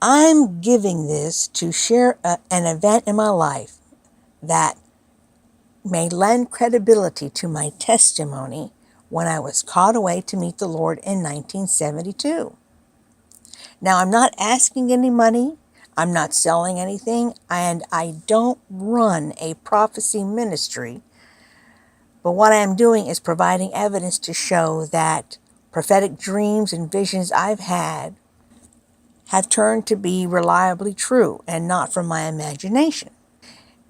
I'm giving this to share an event in my life that may lend credibility to my testimony when I was called away to meet the Lord in 1972. Now, I'm not asking any money. I'm not selling anything, and I don't run a prophecy ministry. But what I am doing is providing evidence to show that prophetic dreams and visions I've had have turned to be reliably true and not from my imagination.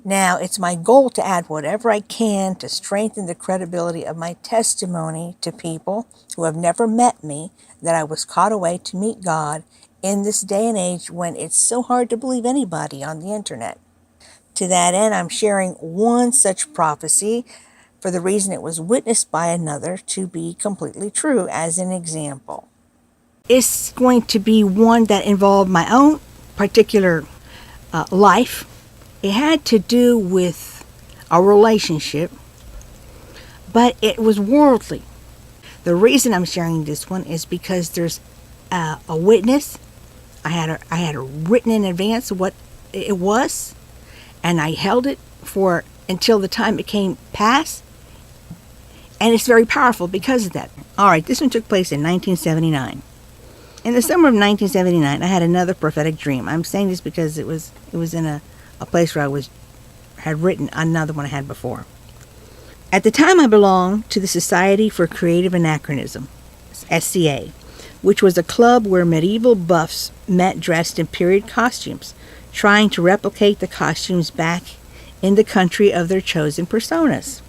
Now, it's my goal to add whatever I can to strengthen the credibility of my testimony to people who have never met me, that I was called away to meet God in this day and age when it's so hard to believe anybody on the internet. To that end, I'm sharing one such prophecy for the reason it was witnessed by another to be completely true as an example. It's going to be one that involved my own particular life. It had to do with a relationship, but it was worldly. The reason I'm sharing this one is because there's a witness. I had a written in advance what it was, and I held it for until the time it came past, and it's very powerful because of that. All right, this one took place in 1979. In the summer of 1979, I had another prophetic dream. I'm saying this because it was in a place where had written another one I had before. At the time, I belonged to the Society for Creative Anachronism, SCA, which was a club where medieval buffs met dressed in period costumes, trying to replicate the costumes back in the country of their chosen personas.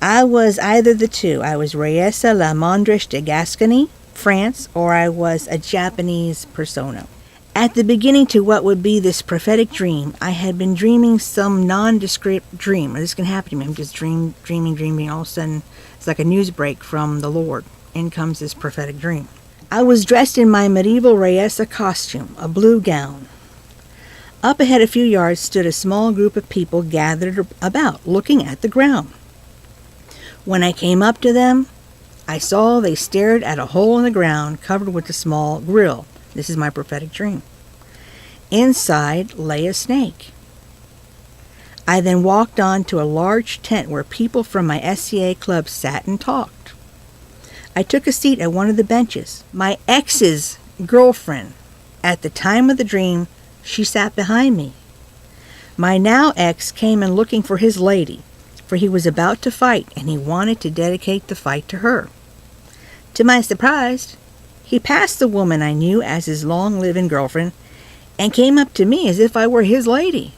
I was either the two. I was Reyesa la Mondriche de Gascony, France, or I was a Japanese persona. At the beginning to what would be this prophetic dream, I had been dreaming some nondescript dream. This can happen to me. I'm just dreaming. All of a sudden, it's like a news break from the Lord. In comes this prophetic dream. I was dressed in my medieval Reyesa costume, a blue gown. Up ahead a few yards stood a small group of people gathered about, looking at the ground. When I came up to them, I saw they stared at a hole in the ground covered with a small grill. This is my prophetic dream. Inside lay a snake. I then walked on to a large tent where people from my SCA club sat and talked. I took a seat at one of the benches. My ex's girlfriend, at the time of the dream, she sat behind me. My now ex came in looking for his lady, for he was about to fight and he wanted to dedicate the fight to her. To my surprise, he passed the woman I knew as his long-living girlfriend and came up to me as if I were his lady.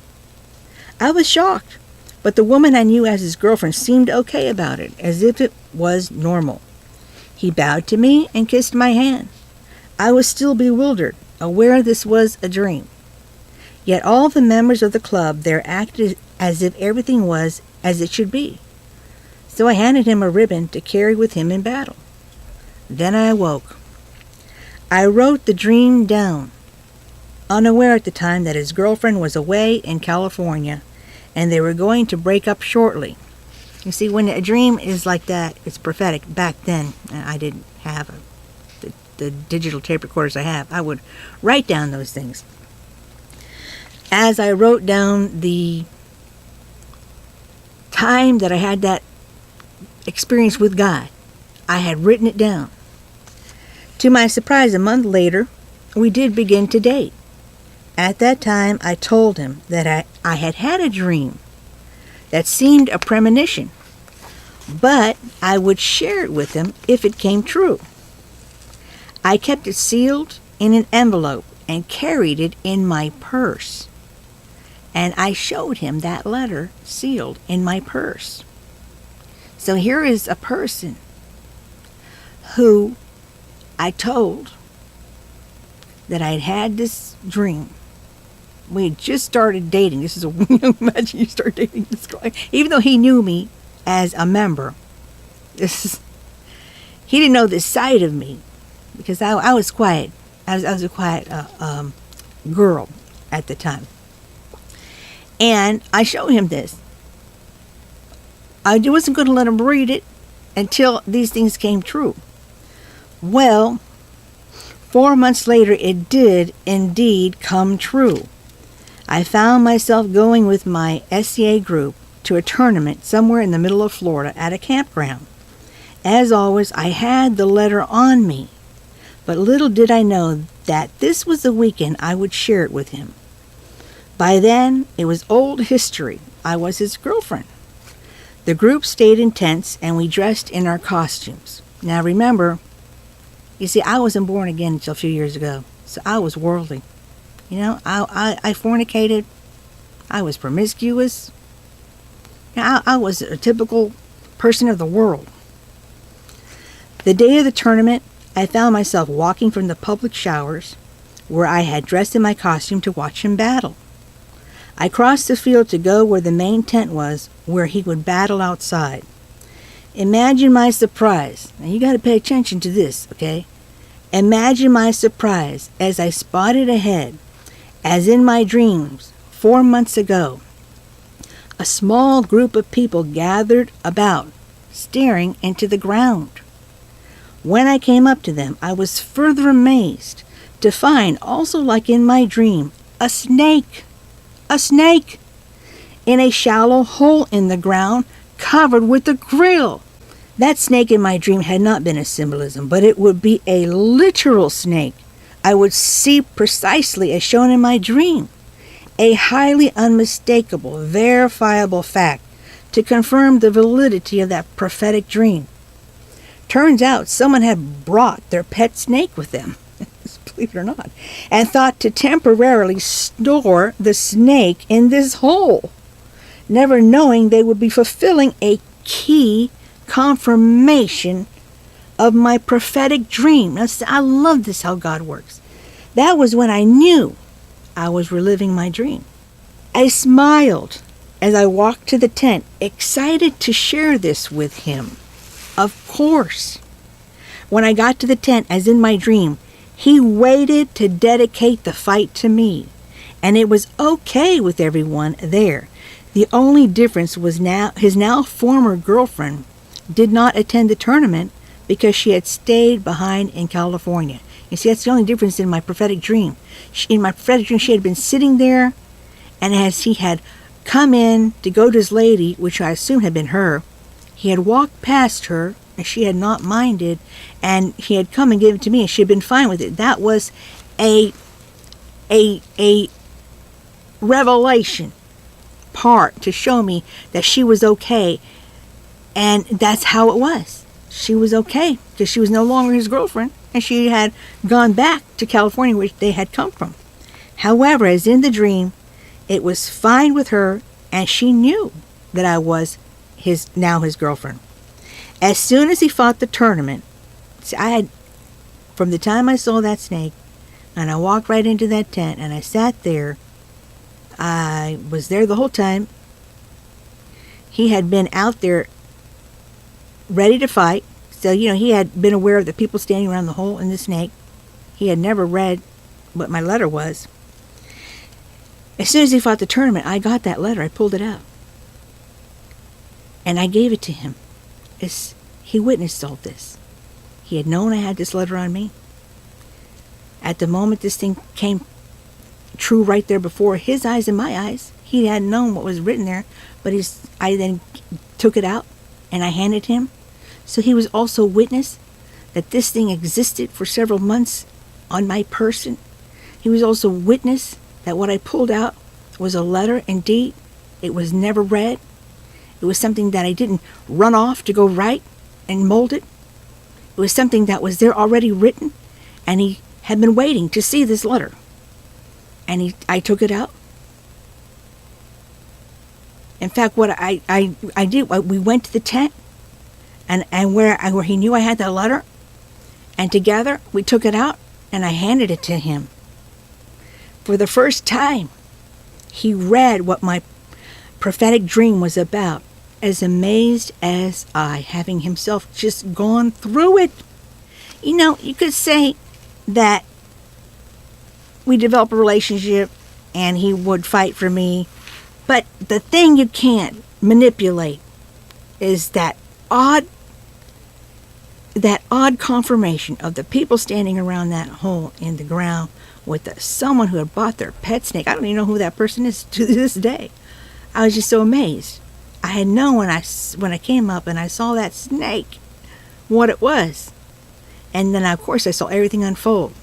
I was shocked, but the woman I knew as his girlfriend seemed okay about it, as if it was normal. He bowed to me and kissed my hand. I was still bewildered, aware this was a dream. Yet all the members of the club there acted as if everything was as it should be. So I handed him a ribbon to carry with him in battle. Then I awoke. I wrote the dream down, unaware at the time that his girlfriend was away in California and they were going to break up shortly. You see, when a dream is like that, it's prophetic. Back then, I didn't have the digital tape recorders I have. I would write down those things. As I wrote down the time that I had that experience with God, I had written it down. To my surprise, a month later, we did begin to date. At that time, I told him that I had had a dream that seemed a premonition, but I would share it with him if it came true. I kept it sealed in an envelope and carried it in my purse. And I showed him that letter sealed in my purse. So here is a person who I told that I had had this dream. We had just started dating. This is imagine you start dating this guy. Even though he knew me as a member, he didn't know this side of me because I was quiet. I was a quiet girl at the time. And I showed him this. I wasn't going to let him read it until these things came true. Well, 4 months later, it did indeed come true. I found myself going with my SCA group to a tournament somewhere in the middle of Florida at a campground. As always, I had the letter on me, but little did I know that this was the weekend I would share it with him. By then, it was old history. I was his girlfriend. The group stayed in tents, and we dressed in our costumes. Now remember, you see, I wasn't born again until a few years ago, so I was worldly. You know, I fornicated. I was promiscuous. I was a typical person of the world. The day of the tournament, I found myself walking from the public showers where I had dressed in my costume to watch him battle. I crossed the field to go where the main tent was, where he would battle outside. Imagine my surprise. Now you got to pay attention to this, okay? Imagine my surprise as I spotted ahead, as in my dreams 4 months ago, a small group of people gathered about, staring into the ground. When I came up to them, I was further amazed to find, also like in my dream, a snake in a shallow hole in the ground covered with a grill. That snake in my dream had not been a symbolism, but it would be a literal snake I would see precisely as shown in my dream. A highly unmistakable, verifiable fact to confirm the validity of that prophetic dream. Turns out someone had brought their pet snake with them, believe it or not, and thought to temporarily store the snake in this hole, never knowing they would be fulfilling a key confirmation of my prophetic dream. Now, I love this, how God works. That was when I knew I was reliving my dream. I smiled as I walked to the tent, excited to share this with him. Of course. When I got to the tent, as in my dream, he waited to dedicate the fight to me, and it was okay with everyone there. The only difference was his now former girlfriend did not attend the tournament because she had stayed behind in California. You see, that's the only difference in my prophetic dream. In my prophetic dream, she had been sitting there, and as he had come in to go to his lady, which I assume had been her, he had walked past her, and she had not minded, and he had come and given it to me, and she had been fine with it. That was a revelation part to show me that she was okay, and that's how it was. She was okay because she was no longer his girlfriend, and she had gone back to California, where they had come from. However, as in the dream, it was fine with her, and she knew that I was his girlfriend. As soon as he fought the tournament, from the time I saw that snake, and I walked right into that tent, and I sat there, I was there the whole time. He had been out there ready to fight. So, he had been aware of the people standing around the hole in the snake. He had never read what my letter was. As soon as he fought the tournament, I got that letter. I pulled it out. And I gave it to him. He witnessed all this. He had known I had this letter on me. At the moment this thing came true right there before his eyes and my eyes, he hadn't known what was written there, but I then took it out and I handed him. So he was also witness that this thing existed for several months on my person. He was also witness that what I pulled out was a letter. Indeed, it was never read. It was something that I didn't run off to go write and mold it. It was something that was there already written, and he had been waiting to see this letter. And I took it out. In fact, what I did, we went to the tent, and where he knew I had that letter, and together we took it out, and I handed it to him. For the first time, he read what my prophetic dream was about, as amazed as I, having himself just gone through it. You could say that we developed a relationship and he would fight for me, but the thing you can't manipulate is that odd that odd confirmation of the people standing around that hole in the ground with someone who had bought their pet snake. I don't even know who that person is to this day. I was just so amazed. I had known when I came up and I saw that snake what it was. And then, of course, I saw everything unfold.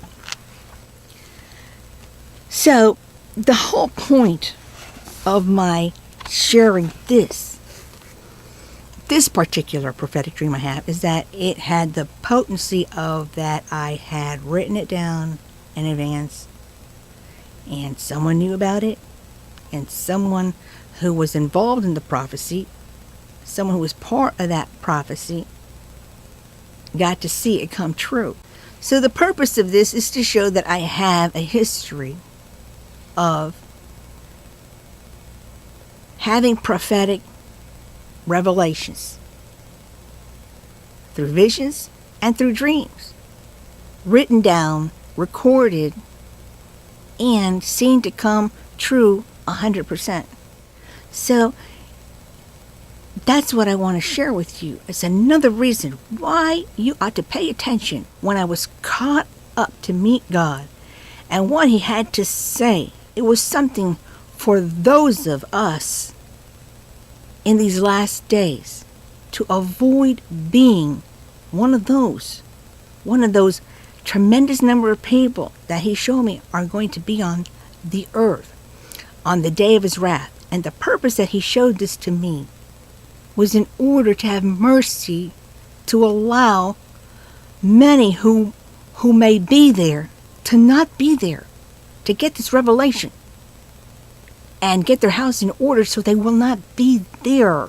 So, the whole point of my sharing this particular prophetic dream I have is that it had the potency of that I had written it down in advance, and someone knew about it, and someone who was involved in the prophecy, someone who was part of that prophecy, got to see it come true. So the purpose of this is to show that I have a history of having prophetic revelations through visions and through dreams, written down, recorded, and seen to come true 100%. So that's what I want to share with you. It's another reason why you ought to pay attention when I was caught up to meet God and what He had to say. It was something for those of us in these last days to avoid being one of those tremendous number of people that He showed me are going to be on the earth on the day of His wrath. And the purpose that He showed this to me was in order to have mercy to allow many who may be there to not be there, to get this revelation and get their house in order so they will not be there.